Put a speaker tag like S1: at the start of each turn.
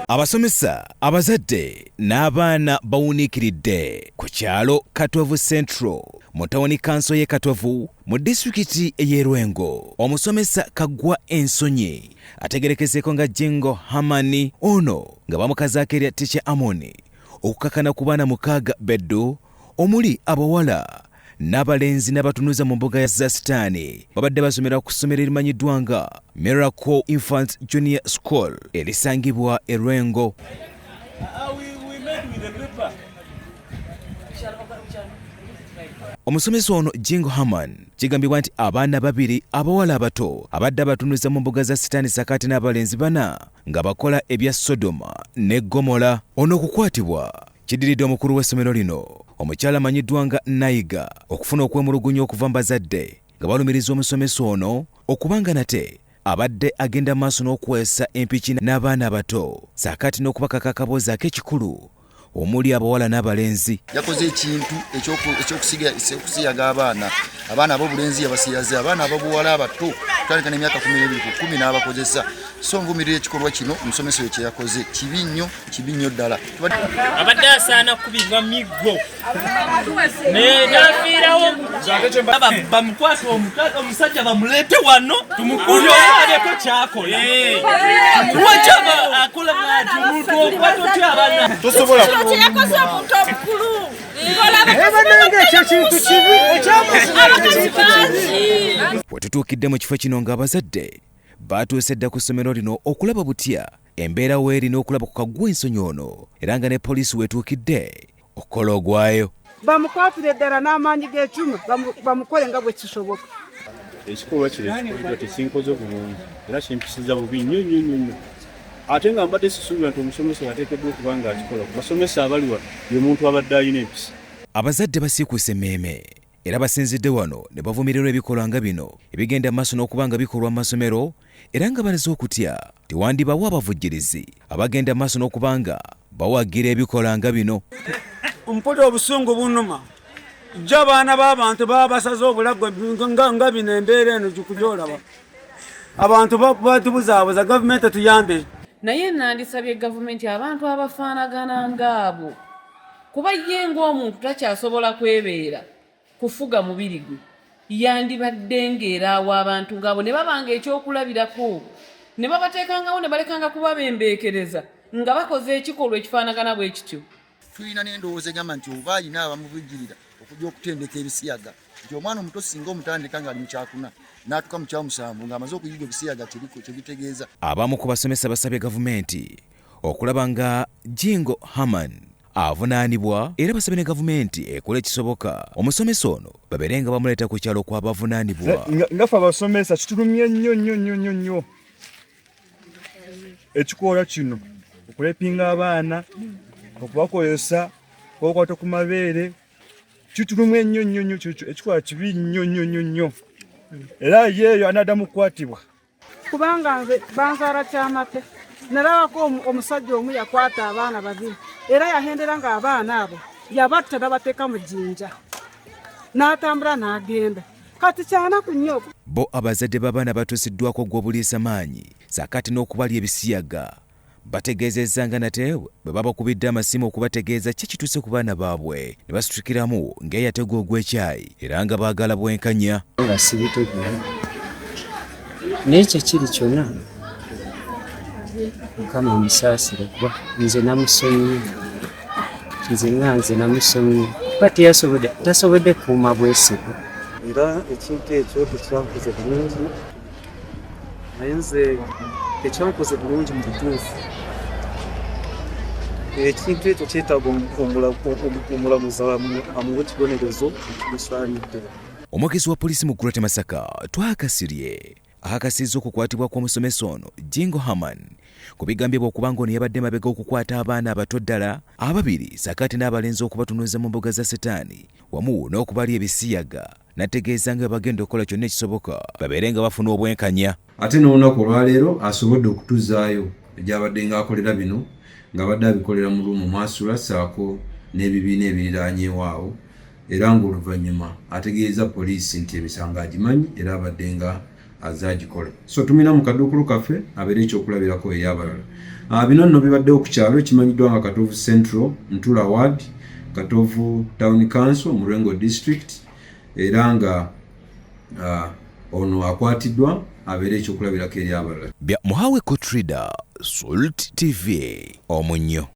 S1: Abasomesa abazadde n'abaana bawuniikiridde ku kyalo Katovu Central mu tawuni kanso y'e Katovu mu disitulikiti y'e Lwengo. Omusomesa Kaggwa Ensonyi ategerekeseeko nga Jingo Hamani ono nga bamukazaako erya Teacher Amoni okukakana ku baana 6 beddu omuli abawala n'abalenzi n'abatunuza mu mbuga za Sitaani babadde basomera ku ssomero erimanyiddwa nga Miracle Infant Junior School erisangibwa e Lwengo. Omusomesa ono Jingo Haman kigambibwa nti abaana 2 abawala abato abadde abatunuza mu mbuga za Sitaani sakati n'abalenzi 4 nga bakola ebya Sodoma ne Gomola. Ono okukwatibwa kidiridde omukulu w'essomero lino omukyala amanyiddwa nga Nayiga okufuna okwemulugunya okuva mu bazadde nga balumiriza omusomesa ono okubanga nate abadde agenda maaso n'okuweesa empiki n'abaana abato saakati n'okubakaka akaboozi ak'ekikulu omuli abawala n'abalenzi.
S2: Yakoze ekintu ekyokusiyaga abaana ab'obulenzi yabasiyaze abaana ab'obuwala abato kutandika n'emyaka 12 ku 10 n'abakozesa. So nvumirira ekikolwa kino omusomesa we kye yakoze kibi nnyo ddala.
S3: Abadde asaana kubinga miggo n'afiirawo bamukwasa omusajja bamuleete wano tumukulyo aleko kyakola wakyaba akola bw'ati omuntu okwata otya abaana
S2: tosobola
S4: yakoze omuntu omukulu
S1: wetutuukidde mu kifo kino ng'abazadde baatuuse dda ku ssomero lino okulaba butya embeera weeri n'okulaba ku Kaggwa Ensonyi ono era nga ne poliisi wetuukidde okukola ogwayo.
S5: Bamukwatire ddala n'amaanyi g'ekyuma bamukole nga bwe kisoboka.
S6: Ekikolwa kino tekinkoze bulungi era kimpisiza bubi nnyo. Ate nga mbadde sisuubira nti omusomesa yateekeddwa okuba nga akikola ku basomesa abaliwa ye muntu abadde alina empisa.
S1: Abazadde basiikuuse emmeeme era basinzidde wano ne bavumirira ebikolwa nga bino ebigenda maaso n'okuba nga bikolwa mu masomero era nga balaze okutya tewandibawo abavujjirizi abagenda maaso n'okuba nga bawagira ebikolwa nga bino.
S7: Mpulira obusungu bunuma jjo abaana b'abantu baba basaze obulago nga bino embeera eno gy'okulaba abantu batubuzaabuza gavumenti tuyambe.
S4: naye nandisabye gavumenti abantu abafaanagana ng'abo kuba ye ng'omuntu takyasobola kwebeera kufuga mubiri gwe yandibadde ng'eraawo abantu ng'abo ne babanga ekyokulabirako ne babateekangawo ne balekanga kubabembeekereza nga bakoze ekikolwa ekifaanagana bwe kityo.
S2: Tulina n'endowooza egamba nti oba alina abamuvujjirira okujja okutendeka ebisiyaga nti omwana omuto singa omutandika ng'ali mu kyakuna n'atuuka mu kyamusanvu ng'amaze okuyiga ebisiyaga kye bitegeeza.
S1: Abamu ku basomesa basabye gavumenti okulaba nga Jingo Haman avunaanibwa era basabye ne gavumenti ekola ekisoboka omusomesa ono babeere nga bamuleeta ku kyalo kw'abavunaanibwa.
S6: Ngaffe abasomesa kitulumye nnyo ekikolwa kino okulepinga abaana okubakozesa okukwata ku mabeere kitulumye nnyo ekikolwa kibi nnyo era yeeyo anaddamu kukwatibwa.
S5: Kubanga nze banzaala kyamate nalabako omusajja omu yakwata abaana 2 era yahendera nga abaana abo yabatta n'abateeka mu jjinja n'atambula n'agenda kati kyanaku nnyo.
S1: Bo abazadde b'abaana batuusiddwako gw'obuliisa maanyi saakati n'okubalya ebisiyaga bategeezezza nga nate bwe babakubidde amasimu okubategeeza ki kituuse ku baana baabwe ne basitukiramu ng'eyategwa ogw'ekyayi era nga baagala bwenkanya.
S8: nga sibitegera n'ekyo kiri kyonna Mukama omusaasire kuba nze namusomye kuba tasobodde kuuma bwesigwa
S7: Era ekintu ekyo tekyankoze bulungi naye nze tekyankoze bulungi mu butuufu. Ekintu ekyo kyetaaga omulamuzi amuwe ekibonerezo ekimusaanidde.
S1: Omwogezi wa poliisi mu ggulu Masaka twakasirye akakasizza okukwatibwa kw'omusomesa ono Jingo Haman ku bigambibwa okuba ng'ono yabadde mabega okukwata abaana abato ddala 2 saakati n'abalenzi okubatunuza mu mbuga za Setaani wamu n'okubalya ebisiyaga n'ategeeza nga bagenda okukola kyonna ekisoboka babeere nga bafuna obwenkanya.
S9: Ate n'olunaku olwaleero asobodde okutuzaayo egyabadde ng'akolera bino ng'abadde abikolera mu lumu Masula ssaako n'ebibiina ebiriraanyeewaawo era ng'oluvannyuma ategeeza poliisi nti emisango agimanyi era abadde nga azagikola. So tumina mu kaduukulu kaffe abeera ekyokulabirako eri abalala. Bino nno bibaddewo ku kyalo ekimanyiddwa nga Katovu Central, Ntula Ward, Katovu Town Council, Murengo District, era nga ono akwatiddwa abeera ekyokulabirako eri abalala.
S1: Muhawe Kutrida, Salt TV, Omunyo.